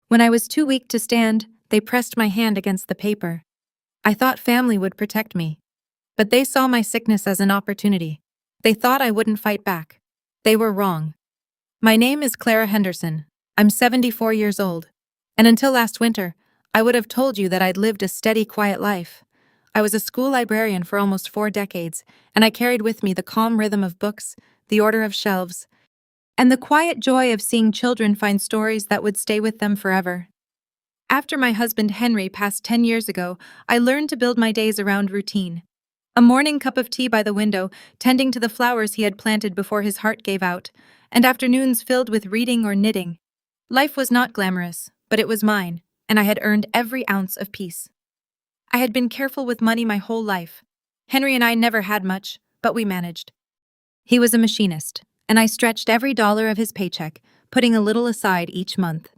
When I was too weak to stand, they pressed my hand against the paper. I thought family would protect me. But they saw my sickness as an opportunity. They thought I wouldn't fight back. They were wrong. My name is Clara Henderson. I'm 74 years old. And until last winter, I would have told you that I'd lived a steady, quiet life. I was a school librarian for almost 4 decades, and I carried with me the calm rhythm of books, the order of shelves, and the quiet joy of seeing children find stories that would stay with them forever. After my husband Henry passed 10 years ago, I learned to build my days around routine. A morning cup of tea by the window, tending to the flowers he had planted before his heart gave out, and afternoons filled with reading or knitting. Life was not glamorous, but it was mine, and I had earned every ounce of peace. I had been careful with money my whole life. Henry and I never had much, but we managed. He was a machinist, and I stretched every dollar of his paycheck, putting a little aside each month.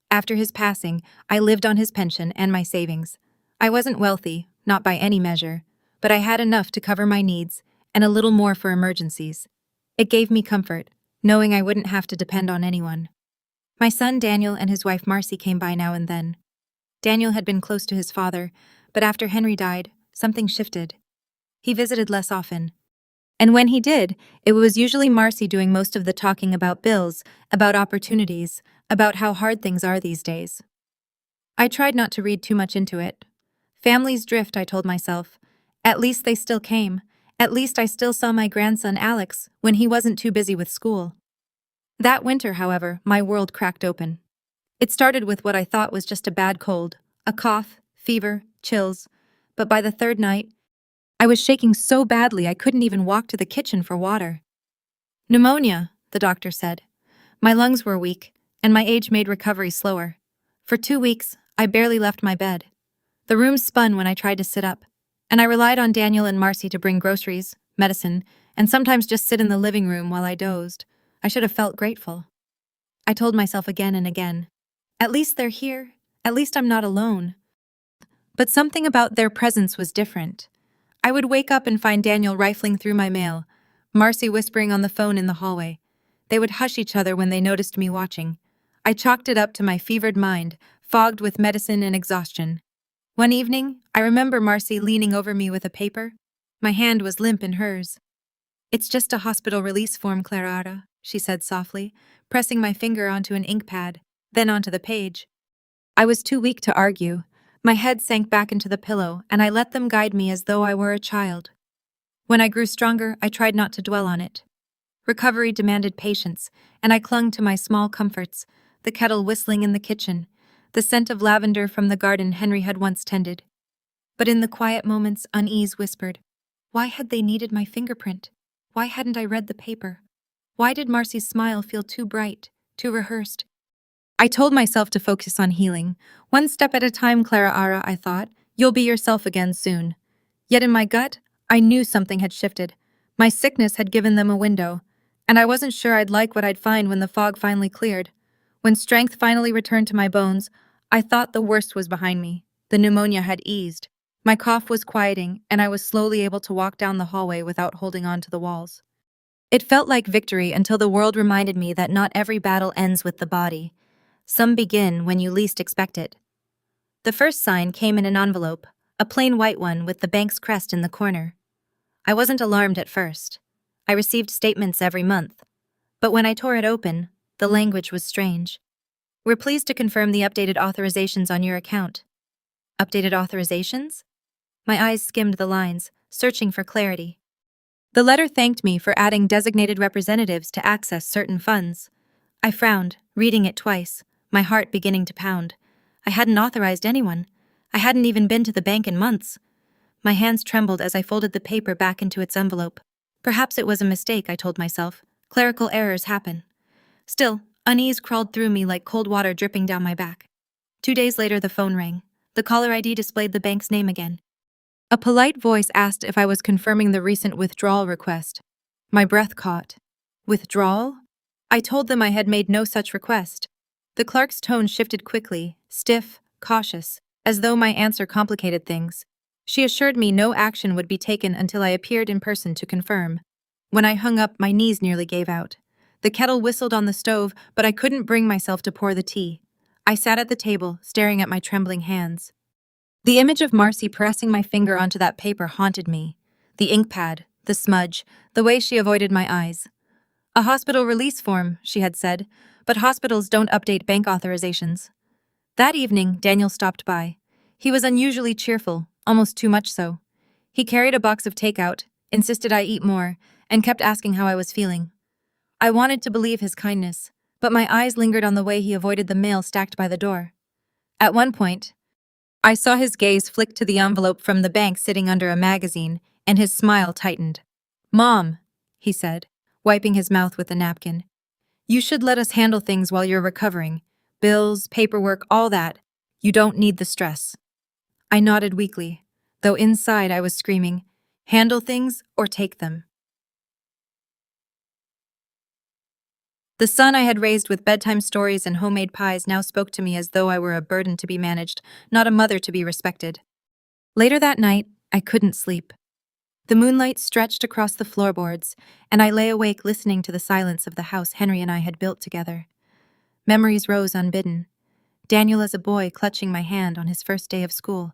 After his passing, I lived on his pension and my savings. I wasn't wealthy, not by any measure, but I had enough to cover my needs and a little more for emergencies. It gave me comfort, knowing I wouldn't have to depend on anyone. My son Daniel and his wife Marcy came by now and then. Daniel had been close to his father, but after Henry died, something shifted. He visited less often. And when he did, it was usually Marcy doing most of the talking about bills, about opportunities, about how hard things are these days. I tried not to read too much into it. Families drift, I told myself. At least they still came. At least I still saw my grandson Alex when he wasn't too busy with school. That winter, however, my world cracked open. It started with what I thought was just a bad cold, a cough, fever, chills, but by the third night, I was shaking so badly I couldn't even walk to the kitchen for water. Pneumonia, the doctor said. My lungs were weak, and my age made recovery slower. For 2 weeks, I barely left my bed. The room spun when I tried to sit up, and I relied on Daniel and Marcy to bring groceries, medicine, and sometimes just sit in the living room while I dozed. I should have felt grateful. I told myself again and again, at least they're here, at least I'm not alone. But something about their presence was different. I would wake up and find Daniel rifling through my mail, Marcy whispering on the phone in the hallway. They would hush each other when they noticed me watching. I chalked it up to my fevered mind, fogged with medicine and exhaustion. One evening, I remember Marcy leaning over me with a paper. My hand was limp in hers. "It's just a hospital release form, Clara," she said softly, pressing my finger onto an ink pad, then onto the page. I was too weak to argue. My head sank back into the pillow, and I let them guide me as though I were a child. When I grew stronger, I tried not to dwell on it. Recovery demanded patience, and I clung to my small comforts, the kettle whistling in the kitchen, the scent of lavender from the garden Henry had once tended. But in the quiet moments, unease whispered, why had they needed my fingerprint? Why hadn't I read the paper? Why did Marcy's smile feel too bright, too rehearsed? I told myself to focus on healing. One step at a time, Clara, I thought. You'll be yourself again soon. Yet in my gut, I knew something had shifted. My sickness had given them a window, and I wasn't sure I'd like what I'd find when the fog finally cleared. When strength finally returned to my bones, I thought the worst was behind me. The pneumonia had eased. My cough was quieting, and I was slowly able to walk down the hallway without holding on to the walls. It felt like victory until the world reminded me that not every battle ends with the body. Some begin when you least expect it. The first sign came in an envelope, a plain white one with the bank's crest in the corner. I wasn't alarmed at first. I received statements every month. But when I tore it open, the language was strange. We're pleased to confirm the updated authorizations on your account. Updated authorizations? My eyes skimmed the lines, searching for clarity. The letter thanked me for adding designated representatives to access certain funds. I frowned, reading it twice, my heart beginning to pound. I hadn't authorized anyone. I hadn't even been to the bank in months. My hands trembled as I folded the paper back into its envelope. Perhaps it was a mistake, I told myself. Clerical errors happen. Still, unease crawled through me like cold water dripping down my back. 2 days later, the phone rang. The caller ID displayed the bank's name again. A polite voice asked if I was confirming the recent withdrawal request. My breath caught. Withdrawal? I told them I had made no such request. The clerk's tone shifted quickly, stiff, cautious, as though my answer complicated things. She assured me no action would be taken until I appeared in person to confirm. When I hung up, my knees nearly gave out. The kettle whistled on the stove, but I couldn't bring myself to pour the tea. I sat at the table, staring at my trembling hands. The image of Marcy pressing my finger onto that paper haunted me. The ink pad, the smudge, the way she avoided my eyes. A hospital release form, she had said, but hospitals don't update bank authorizations. That evening, Daniel stopped by. He was unusually cheerful, almost too much so. He carried a box of takeout, insisted I eat more, and kept asking how I was feeling. I wanted to believe his kindness, but my eyes lingered on the way he avoided the mail stacked by the door. At one point, I saw his gaze flick to the envelope from the bank sitting under a magazine, and his smile tightened. "Mom," he said, wiping his mouth with a napkin, "you should let us handle things while you're recovering. Bills, paperwork, all that. You don't need the stress." I nodded weakly, though inside I was screaming, "Handle things or take them." The son I had raised with bedtime stories and homemade pies now spoke to me as though I were a burden to be managed, not a mother to be respected. Later that night, I couldn't sleep. The moonlight stretched across the floorboards, and I lay awake listening to the silence of the house Henry and I had built together. Memories rose unbidden. Daniel as a boy clutching my hand on his first day of school,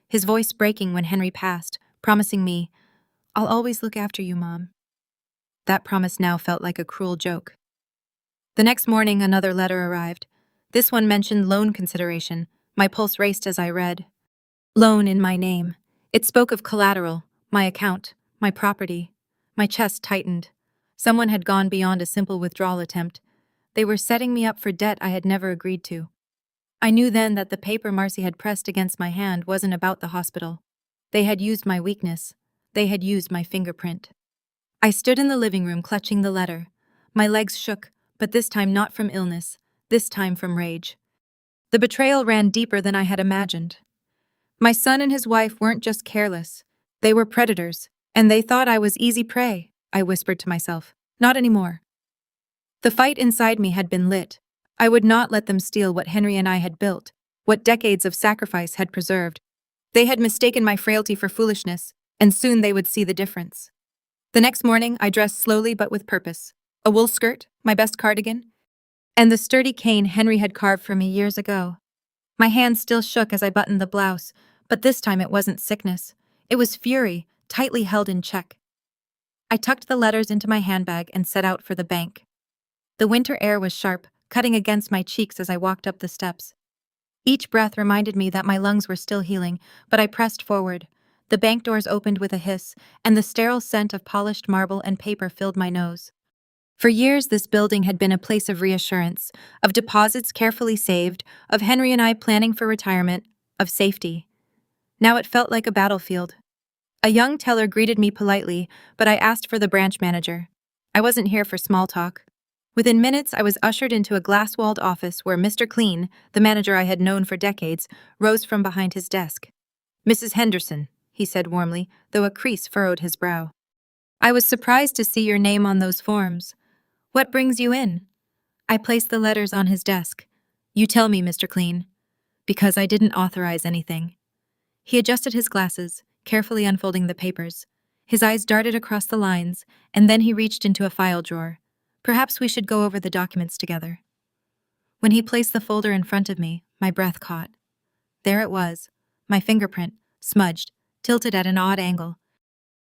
his voice breaking when Henry passed, promising me, "I'll always look after you, Mom." That promise now felt like a cruel joke. The next morning, another letter arrived. This one mentioned loan consideration. My pulse raced as I read. Loan in my name. It spoke of collateral, my account, my property. My chest tightened. Someone had gone beyond a simple withdrawal attempt. They were setting me up for debt I had never agreed to. I knew then that the paper Marcy had pressed against my hand wasn't about the hospital. They had used my weakness. They had used my fingerprint. I stood in the living room clutching the letter. My legs shook, but this time not from illness, this time from rage. The betrayal ran deeper than I had imagined. My son and his wife weren't just careless. They were predators, and they thought I was easy prey, I whispered to myself. Not anymore. The fight inside me had been lit. I would not let them steal what Henry and I had built, what decades of sacrifice had preserved. They had mistaken my frailty for foolishness, and soon they would see the difference. The next morning, I dressed slowly but with purpose. A wool skirt, my best cardigan, and the sturdy cane Henry had carved for me years ago. My hands still shook as I buttoned the blouse, but this time it wasn't sickness. It was fury, tightly held in check. I tucked the letters into my handbag and set out for the bank. The winter air was sharp, cutting against my cheeks as I walked up the steps. Each breath reminded me that my lungs were still healing, but I pressed forward. The bank doors opened with a hiss, and the sterile scent of polished marble and paper filled my nose. For years, this building had been a place of reassurance, of deposits carefully saved, of Henry and I planning for retirement, of safety. Now it felt like a battlefield. A young teller greeted me politely, but I asked for the branch manager. I wasn't here for small talk. Within minutes, I was ushered into a glass-walled office where Mr. Clean, the manager I had known for decades, rose from behind his desk. "Mrs. Henderson," he said warmly, though a crease furrowed his brow. "I was surprised to see your name on those forms. What brings you in?" I placed the letters on his desk. "You tell me, Mr. Clean." "Because I didn't authorize anything." He adjusted his glasses, carefully unfolding the papers. His eyes darted across the lines, and then he reached into a file drawer. "Perhaps we should go over the documents together." When he placed the folder in front of me, my breath caught. There it was, my fingerprint, smudged, tilted at an odd angle,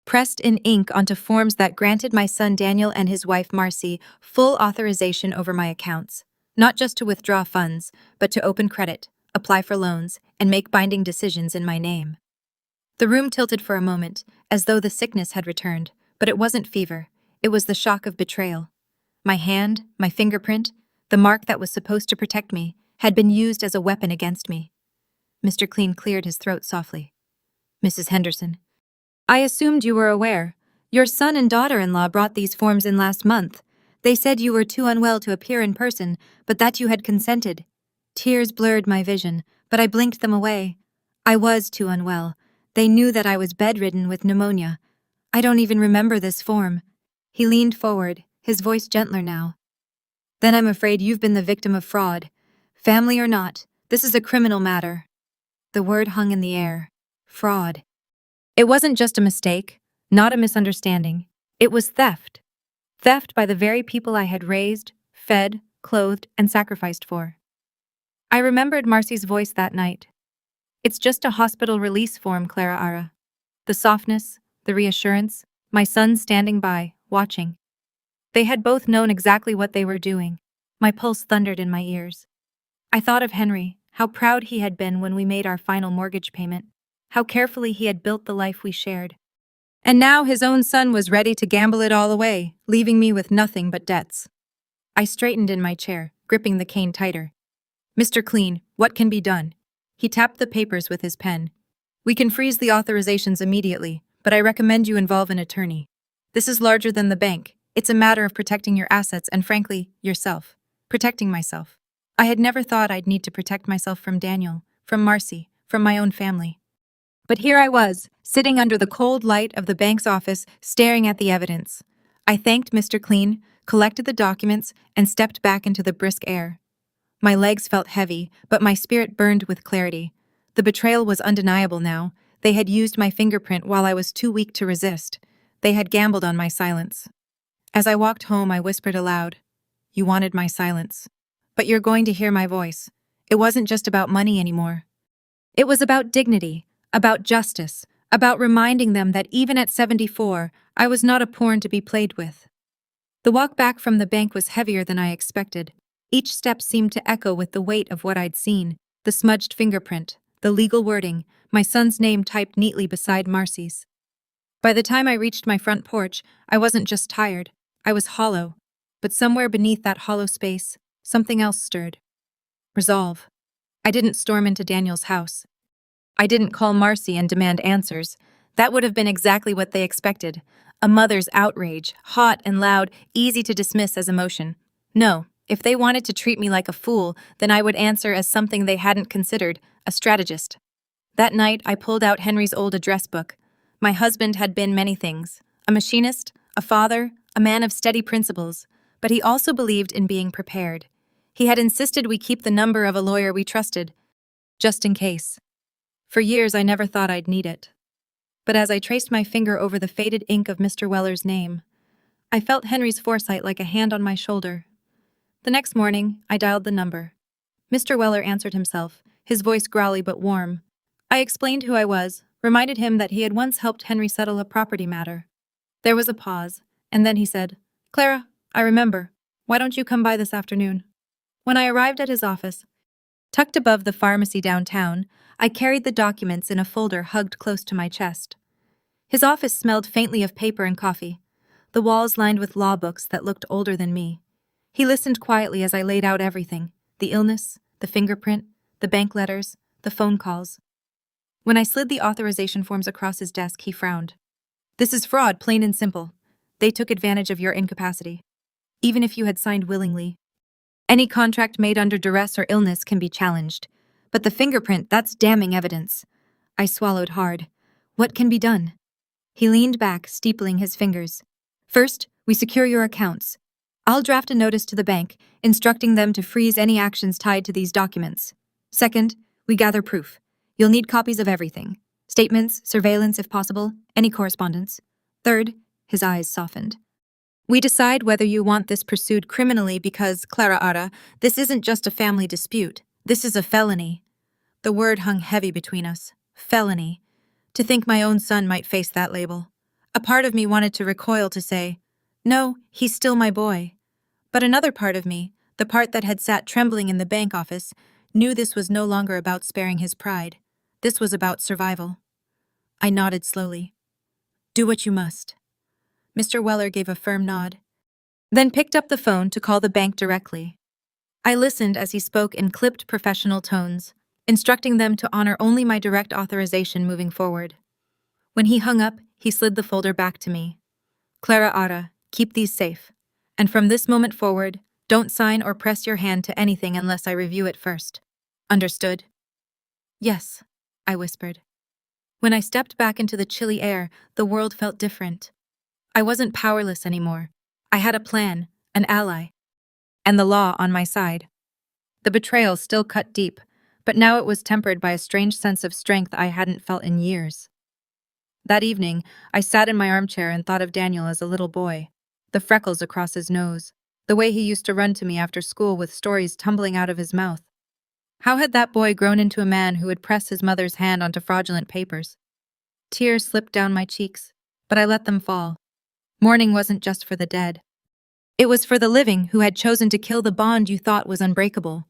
pressed in ink onto forms that granted my son Daniel and his wife Marcy full authorization over my accounts, not just to withdraw funds, but to open credit, apply for loans, and make binding decisions in my name. The room tilted for a moment, as though the sickness had returned, but it wasn't fever. It was the shock of betrayal. My hand, my fingerprint, the mark that was supposed to protect me, had been used as a weapon against me. Mr. Clean cleared his throat softly. "Mrs. Henderson, I assumed you were aware. Your son and daughter-in-law brought these forms in last month. They said you were too unwell to appear in person, but that you had consented." Tears blurred my vision, but I blinked them away. I was too unwell. They knew that I was bedridden with pneumonia. "I don't even remember this form." He leaned forward, his voice gentler now. "Then I'm afraid you've been the victim of fraud. Family or not, this is a criminal matter." The word hung in the air. Fraud. It wasn't just a mistake, not a misunderstanding. It was theft. Theft by the very people I had raised, fed, clothed, and sacrificed for. I remembered Marcy's voice that night. It's just a hospital release form, Clara Ara. The softness, the reassurance, my son standing by, watching. They had both known exactly what they were doing. My pulse thundered in my ears. I thought of Henry, how proud he had been when we made our final mortgage payment, how carefully he had built the life we shared. And now his own son was ready to gamble it all away, leaving me with nothing but debts. I straightened in my chair, gripping the cane tighter. Mr. Clean, what can be done? He tapped the papers with his pen. We can freeze the authorizations immediately, but I recommend you involve an attorney. This is larger than the bank. It's a matter of protecting your assets and, frankly, yourself. Protecting myself. I had never thought I'd need to protect myself from Daniel, from Marcy, from my own family. But here I was, sitting under the cold light of the bank's office, staring at the evidence. I thanked Mr. Clean, collected the documents, and stepped back into the brisk air. My legs felt heavy, but my spirit burned with clarity. The betrayal was undeniable now. They had used my fingerprint while I was too weak to resist. They had gambled on my silence. As I walked home, I whispered aloud, "You wanted my silence. But you're going to hear my voice." It wasn't just about money anymore. It was about dignity, about justice, about reminding them that even at 74, I was not a pawn to be played with. The walk back from the bank was heavier than I expected. Each step seemed to echo with the weight of what I'd seen, the smudged fingerprint, the legal wording, my son's name typed neatly beside Marcy's. By the time I reached my front porch, I wasn't just tired, I was hollow. But somewhere beneath that hollow space, something else stirred. Resolve. I didn't storm into Daniel's house. I didn't call Marcy and demand answers. That would have been exactly what they expected. A mother's outrage, hot and loud, easy to dismiss as emotion. No, if they wanted to treat me like a fool, then I would answer as something they hadn't considered, a strategist. That night, I pulled out Henry's old address book. My husband had been many things: a machinist, a father, a man of steady principles, but he also believed in being prepared. He had insisted we keep the number of a lawyer we trusted, just in case. For years, I never thought I'd need it. But as I traced my finger over the faded ink of Mr. Weller's name, I felt Henry's foresight like a hand on my shoulder. The next morning, I dialed the number. Mr. Weller answered himself, his voice growly but warm. I explained who I was, reminded him that he had once helped Henry settle a property matter. There was a pause, and then he said, "Clara, I remember. Why don't you come by this afternoon?" When I arrived at his office, tucked above the pharmacy downtown, I carried the documents in a folder hugged close to my chest. His office smelled faintly of paper and coffee, the walls lined with law books that looked older than me. He listened quietly as I laid out everything: the illness, the fingerprint, the bank letters, the phone calls. When I slid the authorization forms across his desk, he frowned. "This is fraud, plain and simple. They took advantage of your incapacity. Even if you had signed willingly. Any contract made under duress or illness can be challenged. But the fingerprint, that's damning evidence." I swallowed hard. "What can be done?" He leaned back, steepling his fingers. "First, we secure your accounts. I'll draft a notice to the bank, instructing them to freeze any actions tied to these documents. Second, we gather proof. You'll need copies of everything. Statements, surveillance if possible, any correspondence. Third," his eyes softened, "we decide whether you want this pursued criminally because, Clara Ara, this isn't just a family dispute. This is a felony." The word hung heavy between us. Felony. To think my own son might face that label. A part of me wanted to recoil, to say, "No, he's still my boy." But another part of me, the part that had sat trembling in the bank office, knew this was no longer about sparing his pride. This was about survival. I nodded slowly. "Do what you must." Mr. Weller gave a firm nod, then picked up the phone to call the bank directly. I listened as he spoke in clipped professional tones, instructing them to honor only my direct authorization moving forward. When he hung up, he slid the folder back to me. "Clara Ara, keep these safe. And from this moment forward, don't sign or press your hand to anything unless I review it first. Understood?" "Yes," I whispered. When I stepped back into the chilly air, the world felt different. I wasn't powerless anymore. I had a plan, an ally, and the law on my side. The betrayal still cut deep, but now it was tempered by a strange sense of strength I hadn't felt in years. That evening, I sat in my armchair and thought of Daniel as a little boy, the freckles across his nose, the way he used to run to me after school with stories tumbling out of his mouth. How had that boy grown into a man who would press his mother's hand onto fraudulent papers? Tears slipped down my cheeks, but I let them fall. Mourning wasn't just for the dead. It was for the living who had chosen to kill the bond you thought was unbreakable.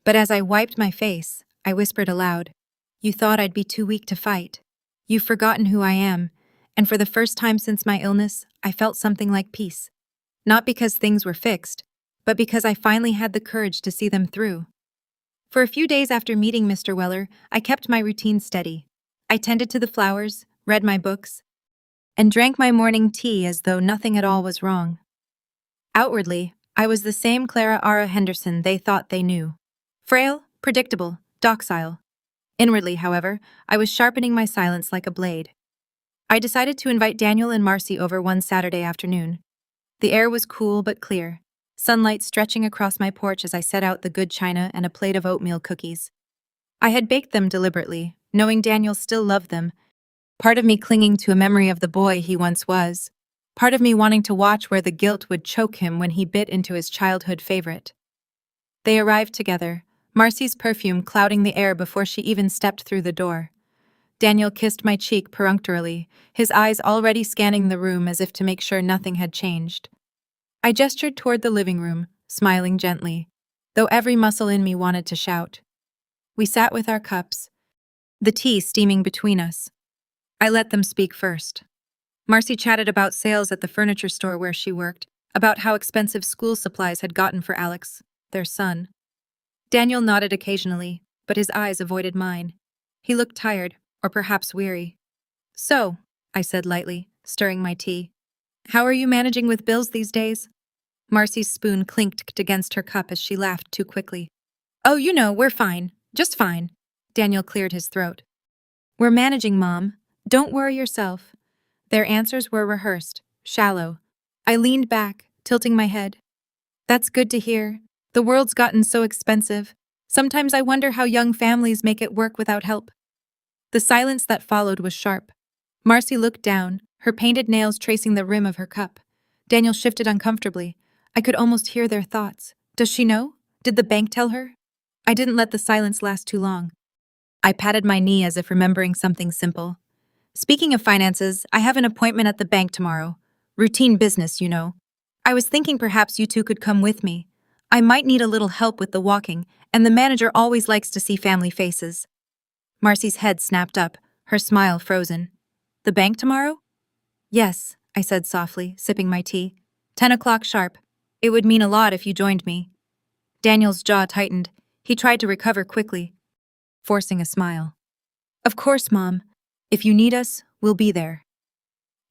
But as I wiped my face, I whispered aloud, "You thought I'd be too weak to fight. You've forgotten who I am," and for the first time since my illness, I felt something like peace. Not because things were fixed, but because I finally had the courage to see them through. For a few days after meeting Mr. Weller, I kept my routine steady. I tended to the flowers, read my books, and drank my morning tea as though nothing at all was wrong. Outwardly, I was the same Clara Ara Henderson they thought they knew. Frail, predictable, docile. Inwardly, however, I was sharpening my silence like a blade. I decided to invite Daniel and Marcy over one Saturday afternoon. The air was cool but clear, sunlight stretching across my porch as I set out the good china and a plate of oatmeal cookies. I had baked them deliberately, knowing Daniel still loved them, part of me clinging to a memory of the boy he once was, part of me wanting to watch where the guilt would choke him when he bit into his childhood favorite. They arrived together, Marcy's perfume clouding the air before she even stepped through the door. Daniel kissed my cheek perfunctorily, his eyes already scanning the room as if to make sure nothing had changed. I gestured toward the living room, smiling gently, though every muscle in me wanted to shout. We sat with our cups, the tea steaming between us. I let them speak first. Marcy chatted about sales at the furniture store where she worked, about how expensive school supplies had gotten for Alex, their son. Daniel nodded occasionally, but his eyes avoided mine. He looked tired, or perhaps weary. "So," I said lightly, stirring my tea, "how are you managing with bills these days?" Marcy's spoon clinked against her cup as she laughed too quickly. "Oh, you know, we're fine. Just fine." Daniel cleared his throat. "We're managing, Mom. Don't worry yourself." Their answers were rehearsed, shallow. I leaned back, tilting my head. "That's good to hear. The world's gotten so expensive. Sometimes I wonder how young families make it work without help." The silence that followed was sharp. Marcy looked down, her painted nails tracing the rim of her cup. Daniel shifted uncomfortably. I could almost hear their thoughts. Does she know? Did the bank tell her? I didn't let the silence last too long. I patted my knee as if remembering something simple. "Speaking of finances, I have an appointment at the bank tomorrow. Routine business, you know. I was thinking perhaps you two could come with me. I might need a little help with the walking, and the manager always likes to see family faces." Marcy's head snapped up, her smile frozen. "The bank tomorrow?" "Yes," I said softly, sipping my tea. 10 o'clock sharp. It would mean a lot if you joined me." Daniel's jaw tightened. He tried to recover quickly, forcing a smile. "Of course, Mom. If you need us, we'll be there."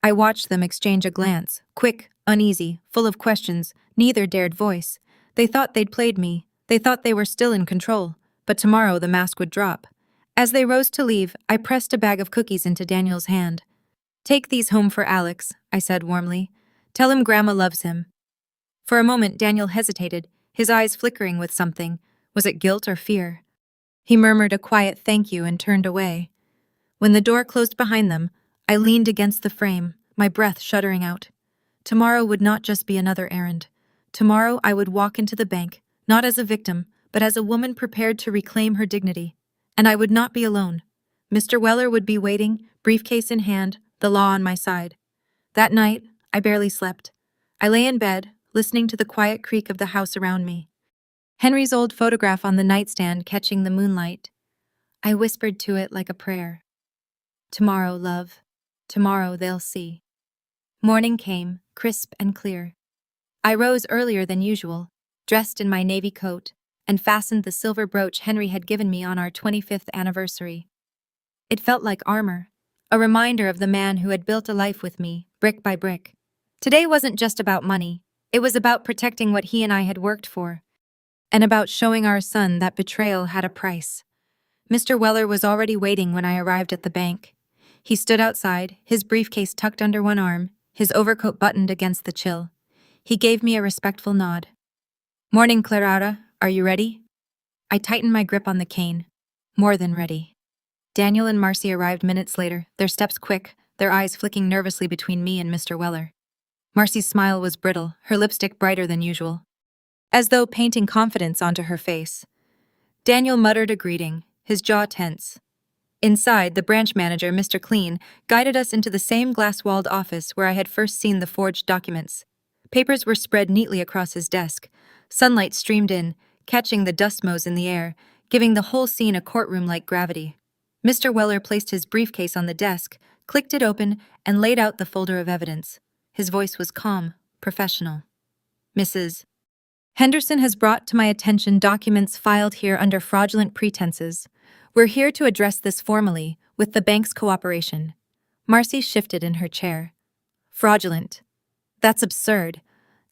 I watched them exchange a glance, quick, uneasy, full of questions. Neither dared voice. They thought they'd played me. They thought they were still in control. But tomorrow the mask would drop. As they rose to leave, I pressed a bag of cookies into Daniel's hand. "Take these home for Alex," I said warmly. "Tell him Grandma loves him." For a moment Daniel hesitated, his eyes flickering with something. Was it guilt or fear? He murmured a quiet thank you and turned away. When the door closed behind them, I leaned against the frame, my breath shuddering out. Tomorrow would not just be another errand. Tomorrow I would walk into the bank, not as a victim, but as a woman prepared to reclaim her dignity. And I would not be alone. Mr. Weller would be waiting, briefcase in hand, the law on my side. That night, I barely slept. I lay in bed, listening to the quiet creak of the house around me. Henry's old photograph on the nightstand catching the moonlight. I whispered to it like a prayer. "Tomorrow, love. Tomorrow they'll see." Morning came, crisp and clear. I rose earlier than usual, dressed in my navy coat, and fastened the silver brooch Henry had given me on our 25th anniversary. It felt like armor, a reminder of the man who had built a life with me, brick by brick. Today wasn't just about money. It was about protecting what he and I had worked for, and about showing our son that betrayal had a price. Mr. Weller was already waiting when I arrived at the bank. He stood outside, his briefcase tucked under one arm, his overcoat buttoned against the chill. He gave me a respectful nod. "Morning, Clara. Are you ready?" I tightened my grip on the cane. More than ready. Daniel and Marcy arrived minutes later, their steps quick, their eyes flicking nervously between me and Mr. Weller. Marcy's smile was brittle, her lipstick brighter than usual, as though painting confidence onto her face. Daniel muttered a greeting, his jaw tense. Inside, the branch manager, Mr. Clean, guided us into the same glass-walled office where I had first seen the forged documents. Papers were spread neatly across his desk. Sunlight streamed in, catching the dust motes in the air, giving the whole scene a courtroom-like gravity. Mr. Weller placed his briefcase on the desk, clicked it open, and laid out the folder of evidence. His voice was calm, professional. Mrs. Henderson has brought to my attention documents filed here under fraudulent pretenses. We're here to address this formally, with the bank's cooperation. Marcy shifted in her chair. Fraudulent. That's absurd.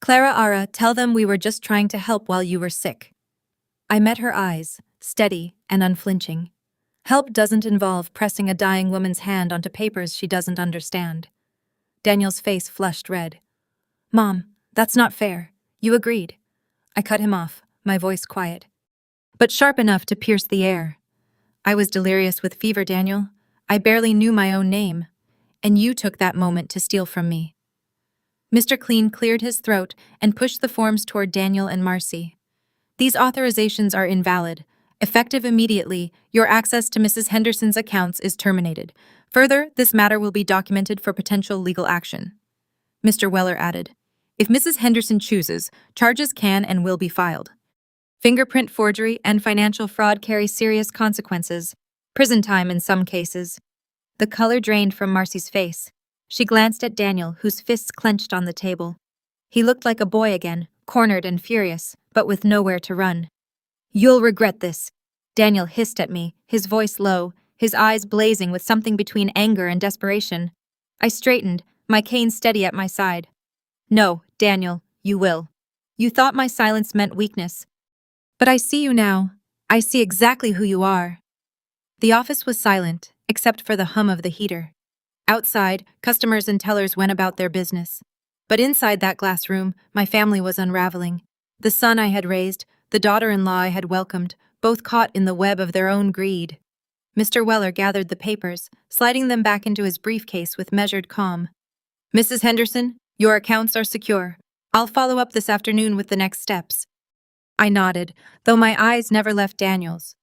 Clara Ara, tell them we were just trying to help while you were sick. I met her eyes, steady and unflinching. Help doesn't involve pressing a dying woman's hand onto papers she doesn't understand. Daniel's face flushed red. Mom, that's not fair. You agreed. I cut him off, my voice quiet, but sharp enough to pierce the air. I was delirious with fever, Daniel. I barely knew my own name. And you took that moment to steal from me. Mr. Clean cleared his throat and pushed the forms toward Daniel and Marcy. These authorizations are invalid. Effective immediately, your access to Mrs. Henderson's accounts is terminated. Further, this matter will be documented for potential legal action. Mr. Weller added, if Mrs. Henderson chooses, charges can and will be filed. Fingerprint forgery and financial fraud carry serious consequences, prison time in some cases. The color drained from Marcy's face. She glanced at Daniel, whose fists clenched on the table. He looked like a boy again, cornered and furious, but with nowhere to run. You'll regret this, Daniel hissed at me, his voice low, his eyes blazing with something between anger and desperation. I straightened, my cane steady at my side. No, Daniel, you will. You thought my silence meant weakness. But I see you now. I see exactly who you are. The office was silent, except for the hum of the heater. Outside, customers and tellers went about their business. But inside that glass room, my family was unraveling. The son I had raised, the daughter-in-law I had welcomed, both caught in the web of their own greed. Mr. Weller gathered the papers, sliding them back into his briefcase with measured calm. Mrs. Henderson, your accounts are secure. I'll follow up this afternoon with the next steps. I nodded, though my eyes never left Daniel's.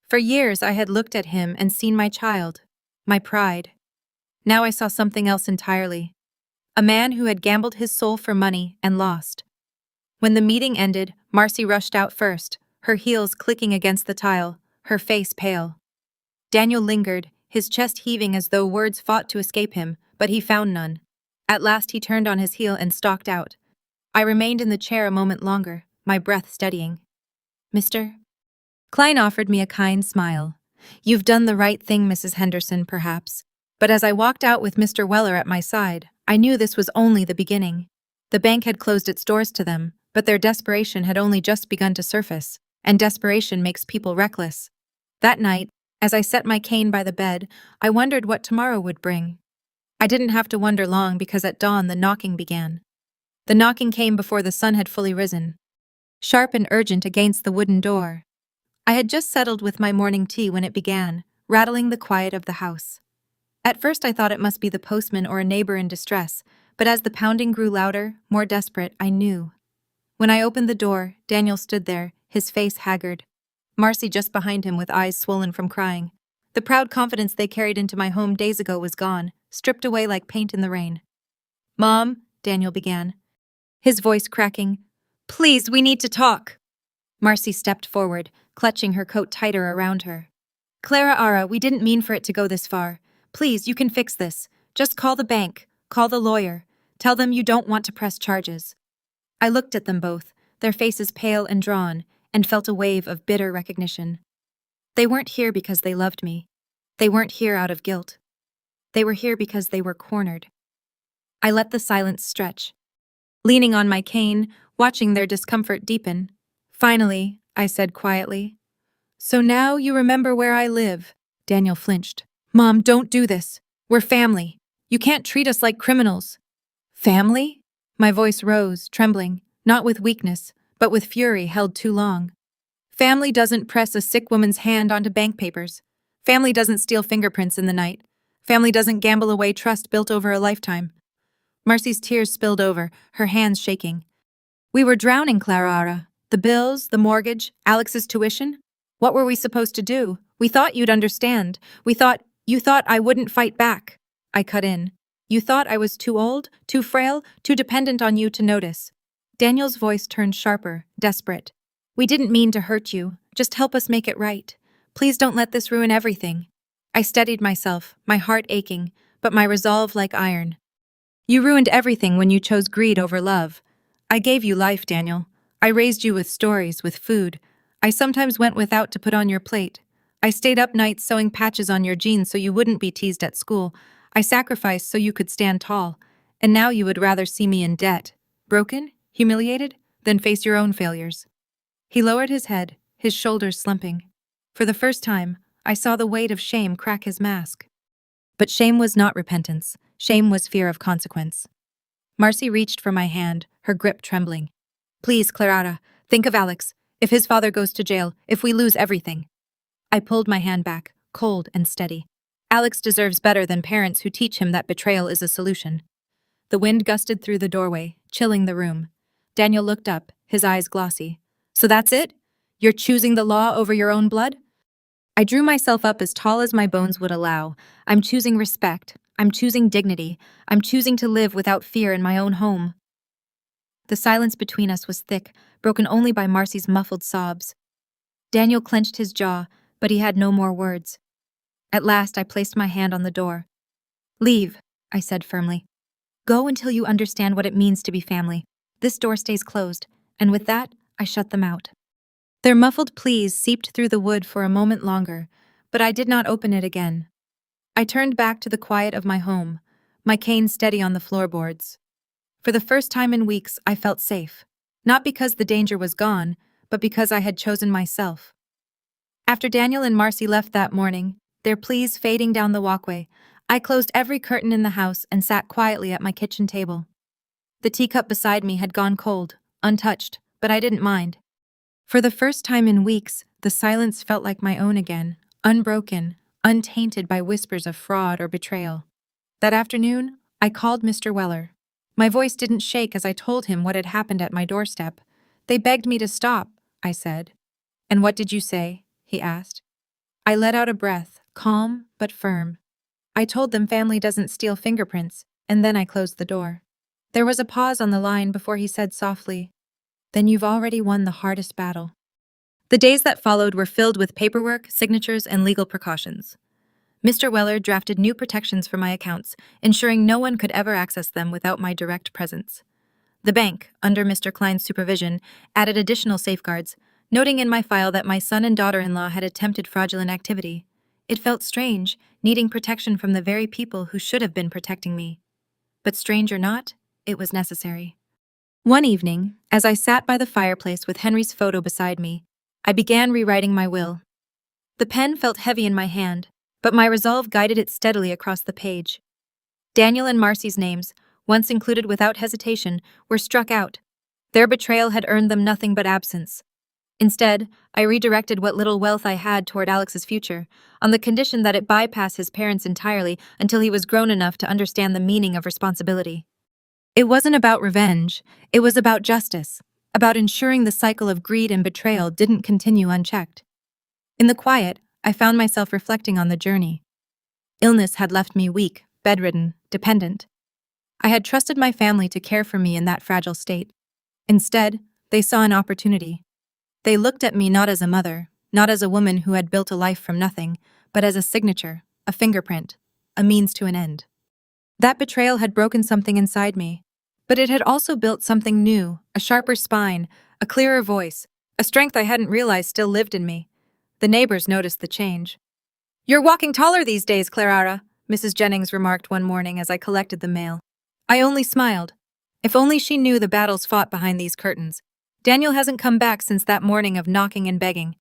For years I had looked at him and seen my child, my pride. Now I saw something else entirely. A man who had gambled his soul for money and lost. When the meeting ended, Marcy rushed out first, her heels clicking against the tile, her face pale. Daniel lingered, his chest heaving as though words fought to escape him, but he found none. At last he turned on his heel and stalked out. I remained in the chair a moment longer, my breath steadying. Mr. Klein offered me a kind smile. You've done the right thing, Mrs. Henderson, perhaps. But as I walked out with Mr. Weller at my side, I knew this was only the beginning. The bank had closed its doors to them, but their desperation had only just begun to surface, and desperation makes people reckless. That night, as I set my cane by the bed, I wondered what tomorrow would bring. I didn't have to wonder long because at dawn the knocking began. The knocking came before the sun had fully risen, sharp and urgent against the wooden door. I had just settled with my morning tea when it began, rattling the quiet of the house. At first I thought it must be the postman or a neighbor in distress, but as the pounding grew louder, more desperate, I knew. When I opened the door, Daniel stood there, his face haggard. Marcy just behind him with eyes swollen from crying. The proud confidence they carried into my home days ago was gone, stripped away like paint in the rain. Mom, Daniel began, his voice cracking. Please, we need to talk. Marcy stepped forward, clutching her coat tighter around her. Clara Ara, we didn't mean for it to go this far. Please, you can fix this. Just call the bank, call the lawyer. Tell them you don't want to press charges. I looked at them both, their faces pale and drawn, and felt a wave of bitter recognition. They weren't here because they loved me. They weren't here out of guilt. They were here because they were cornered. I let the silence stretch, leaning on my cane, watching their discomfort deepen. Finally, I said quietly, So now you remember where I live. Daniel flinched. Mom, don't do this. We're family. You can't treat us like criminals. Family? My voice rose, trembling, not with weakness, but with fury held too long. Family doesn't press a sick woman's hand onto bank papers. Family doesn't steal fingerprints in the night. Family doesn't gamble away trust built over a lifetime. Marcy's tears spilled over, her hands shaking. We were drowning, Clara Ara. The bills, the mortgage, Alex's tuition. What were we supposed to do? We thought you'd understand. You thought I wouldn't fight back. I cut in. You thought I was too old, too frail, too dependent on you to notice. Daniel's voice turned sharper, desperate. We didn't mean to hurt you. Just help us make it right. Please don't let this ruin everything. I steadied myself, my heart aching, but my resolve like iron. You ruined everything when you chose greed over love. I gave you life, Daniel. I raised you with stories, with food. I sometimes went without to put on your plate. I stayed up nights sewing patches on your jeans so you wouldn't be teased at school. I sacrificed so you could stand tall. And now you would rather see me in debt, broken, humiliated, than face your own failures. He lowered his head, his shoulders slumping. For the first time, I saw the weight of shame crack his mask. But shame was not repentance. Shame was fear of consequence. Marcy reached for my hand, her grip trembling. Please, Clara, think of Alex. If his father goes to jail, if we lose everything. I pulled my hand back, cold and steady. Alex deserves better than parents who teach him that betrayal is a solution. The wind gusted through the doorway, chilling the room. Daniel looked up, his eyes glossy. So that's it? You're choosing the law over your own blood? I drew myself up as tall as my bones would allow. I'm choosing respect. I'm choosing dignity. I'm choosing to live without fear in my own home. The silence between us was thick, broken only by Marcy's muffled sobs. Daniel clenched his jaw, but he had no more words. At last, I placed my hand on the door. Leave, I said firmly. Go until you understand what it means to be family. This door stays closed, and with that, I shut them out. Their muffled pleas seeped through the wood for a moment longer, but I did not open it again. I turned back to the quiet of my home, my cane steady on the floorboards. For the first time in weeks, I felt safe. Not because the danger was gone, but because I had chosen myself. After Daniel and Marcy left that morning, their pleas fading down the walkway, I closed every curtain in the house and sat quietly at my kitchen table. The teacup beside me had gone cold, untouched, but I didn't mind. For the first time in weeks, the silence felt like my own again, unbroken, untainted by whispers of fraud or betrayal. That afternoon, I called Mr. Weller. My voice didn't shake as I told him what had happened at my doorstep. They begged me to stop, I said. And what did you say? He asked. I let out a breath, calm but firm. I told them family doesn't steal fingerprints, and then I closed the door. There was a pause on the line before he said softly, Then you've already won the hardest battle. The days that followed were filled with paperwork, signatures, and legal precautions. Mr. Weller drafted new protections for my accounts, ensuring no one could ever access them without my direct presence. The bank, under Mr. Klein's supervision, added additional safeguards, noting in my file that my son and daughter-in-law had attempted fraudulent activity. It felt strange, needing protection from the very people who should have been protecting me. But strange or not, it was necessary. One evening, as I sat by the fireplace with Henry's photo beside me, I began rewriting my will. The pen felt heavy in my hand, but my resolve guided it steadily across the page. Daniel and Marcy's names, once included without hesitation, were struck out. Their betrayal had earned them nothing but absence. Instead, I redirected what little wealth I had toward Alex's future, on the condition that it bypass his parents entirely until he was grown enough to understand the meaning of responsibility. It wasn't about revenge, it was about justice, about ensuring the cycle of greed and betrayal didn't continue unchecked. In the quiet, I found myself reflecting on the journey. Illness had left me weak, bedridden, dependent. I had trusted my family to care for me in that fragile state. Instead, they saw an opportunity. They looked at me not as a mother, not as a woman who had built a life from nothing, but as a signature, a fingerprint, a means to an end. That betrayal had broken something inside me, but it had also built something new, a sharper spine, a clearer voice, a strength I hadn't realized still lived in me. The neighbors noticed the change. You're walking taller these days, Clara, Mrs. Jennings remarked one morning as I collected the mail. I only smiled. If only she knew the battles fought behind these curtains. Daniel hasn't come back since that morning of knocking and begging.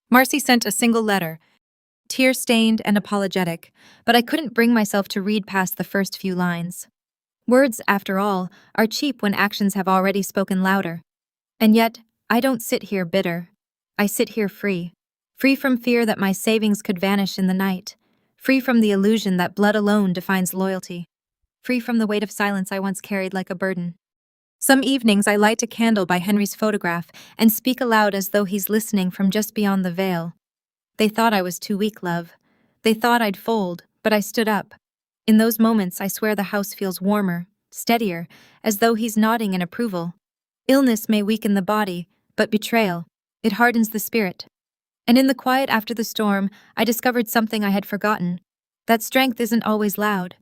Marcy sent a single letter, tear-stained and apologetic, but I couldn't bring myself to read past the first few lines. Words, after all, are cheap when actions have already spoken louder. And yet, I don't sit here bitter. I sit here free. Free from fear that my savings could vanish in the night. Free from the illusion that blood alone defines loyalty. Free from the weight of silence I once carried like a burden. Some evenings I light a candle by Henry's photograph and speak aloud as though he's listening from just beyond the veil. They thought I was too weak, love. They thought I'd fold, but I stood up. In those moments, I swear the house feels warmer, steadier, as though he's nodding in approval. Illness may weaken the body, but betrayal, it hardens the spirit. And in the quiet after the storm, I discovered something I had forgotten. That strength isn't always loud.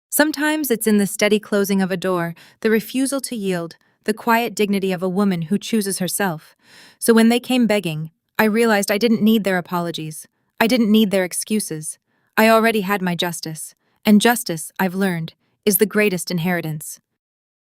Sometimes it's in the steady closing of a door, the refusal to yield, the quiet dignity of a woman who chooses herself. So when they came begging, I realized I didn't need their apologies. I didn't need their excuses. I already had my justice. And justice, I've learned, is the greatest inheritance.